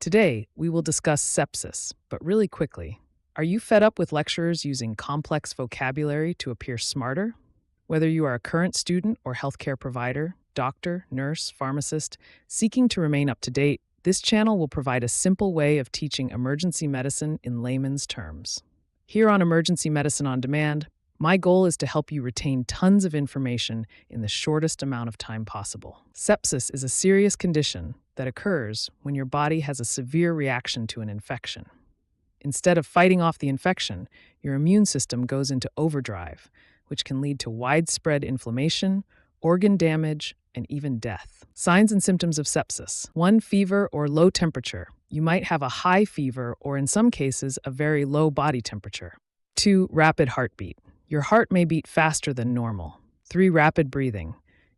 Today, we will discuss sepsis, but really quickly. Are you fed up with lecturers using complex vocabulary to appear smarter? Whether you are a current student or healthcare provider, doctor, nurse, pharmacist, seeking to remain up to date, this channel will provide a simple way of teaching emergency medicine in layman's terms. Here on Emergency Medicine on Demand, my goal is to help you retain tons of information in the shortest amount of time possible. Sepsis is a serious condition that occurs when your body has a severe reaction to an infection. Instead of fighting off the infection, your immune system goes into overdrive, which can lead to widespread inflammation, organ damage, and even death. Signs and symptoms of sepsis. 1. Fever or low temperature. You might have a high fever or, in some cases, a very low body temperature. 2. Rapid heartbeat. Your heart may beat faster than normal. 3. Rapid breathing.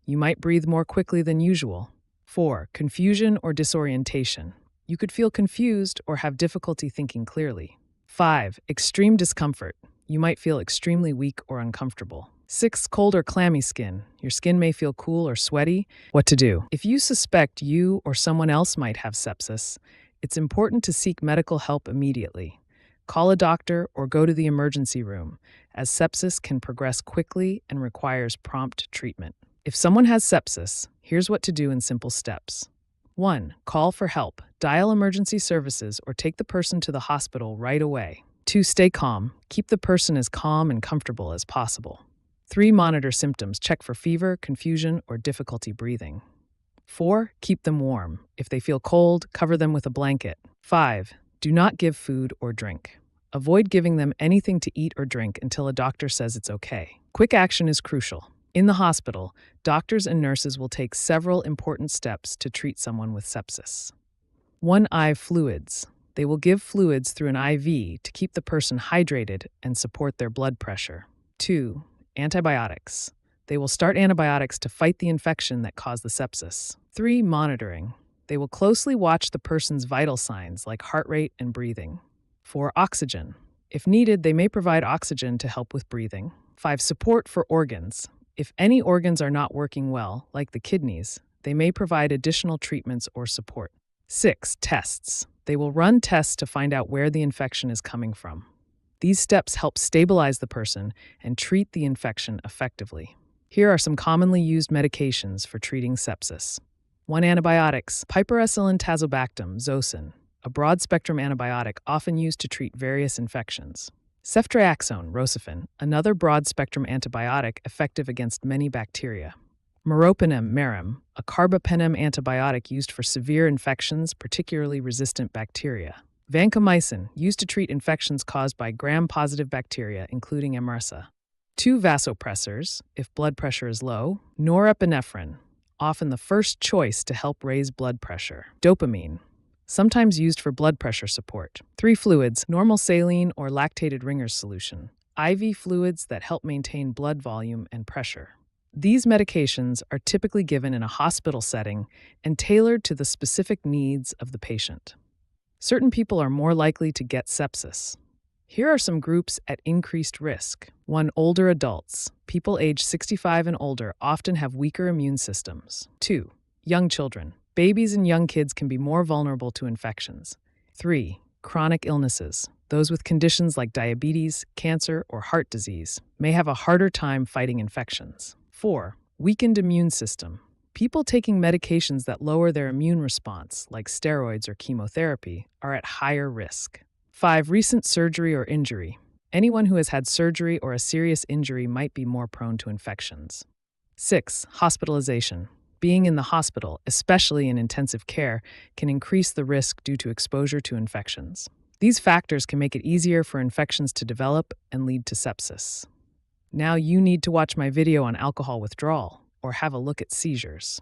You might breathe more quickly than usual. 4. Confusion or disorientation. You could feel confused or have difficulty thinking clearly. 5. Extreme discomfort. You might feel extremely weak or uncomfortable. 6. Cold or clammy skin. Your skin may feel cool or sweaty. What to do? If you suspect you or someone else might have sepsis, it's important to seek medical help immediately. Call a doctor or go to the emergency room, as sepsis can progress quickly and requires prompt treatment. If someone has sepsis, here's what to do in simple steps. 1. Call for help. Dial emergency services or take the person to the hospital right away. 2. Stay calm. Keep the person as calm and comfortable as possible. 3. Monitor symptoms. Check for fever, confusion, or difficulty breathing. 4. Keep them warm. If they feel cold, cover them with a blanket. 5. Do not give food or drink. Avoid giving them anything to eat or drink until a doctor says it's okay. Quick action is crucial. In the hospital, doctors and nurses will take several important steps to treat someone with sepsis. 1. IV fluids. They will give fluids through an IV to keep the person hydrated and support their blood pressure. 2. Antibiotics. They will start antibiotics to fight the infection that caused the sepsis. 3. Monitoring. They will closely watch the person's vital signs like heart rate and breathing. 4. Oxygen. If needed, they may provide oxygen to help with breathing. 5. Support for organs. If any organs are not working well, like the kidneys, they may provide additional treatments or support. 6. Tests. They will run tests to find out where the infection is coming from. These steps help stabilize the person and treat the infection effectively. Here are some commonly used medications for treating sepsis. 1. Antibiotics. Piperacillin tazobactam, Zosyn, a broad-spectrum antibiotic often used to treat various infections. Ceftriaxone, Rocephin, another broad-spectrum antibiotic effective against many bacteria. Meropenem, Merem, a carbapenem antibiotic used for severe infections, particularly resistant bacteria. Vancomycin, used to treat infections caused by gram-positive bacteria, including MRSA. 2. Vasopressors, if blood pressure is low. Norepinephrine, often the first choice to help raise blood pressure. Dopamine, sometimes used for blood pressure support. 3. Fluids, normal saline or lactated Ringer's solution, IV fluids that help maintain blood volume and pressure. These medications are typically given in a hospital setting and tailored to the specific needs of the patient. Certain people are more likely to get sepsis. Here are some groups at increased risk. 1. Older adults. People aged 65 and older often have weaker immune systems. 2. Young children. Babies and young kids can be more vulnerable to infections. 3. Chronic illnesses. Those with conditions like diabetes, cancer, or heart disease may have a harder time fighting infections. 4. Weakened immune system. People taking medications that lower their immune response, like steroids or chemotherapy, are at higher risk. 5. Recent surgery or injury. Anyone who has had surgery or a serious injury might be more prone to infections. 6. Hospitalization. Being in the hospital, especially in intensive care, can increase the risk due to exposure to infections. These factors can make it easier for infections to develop and lead to sepsis. Now you need to watch my video on alcohol withdrawal or have a look at seizures.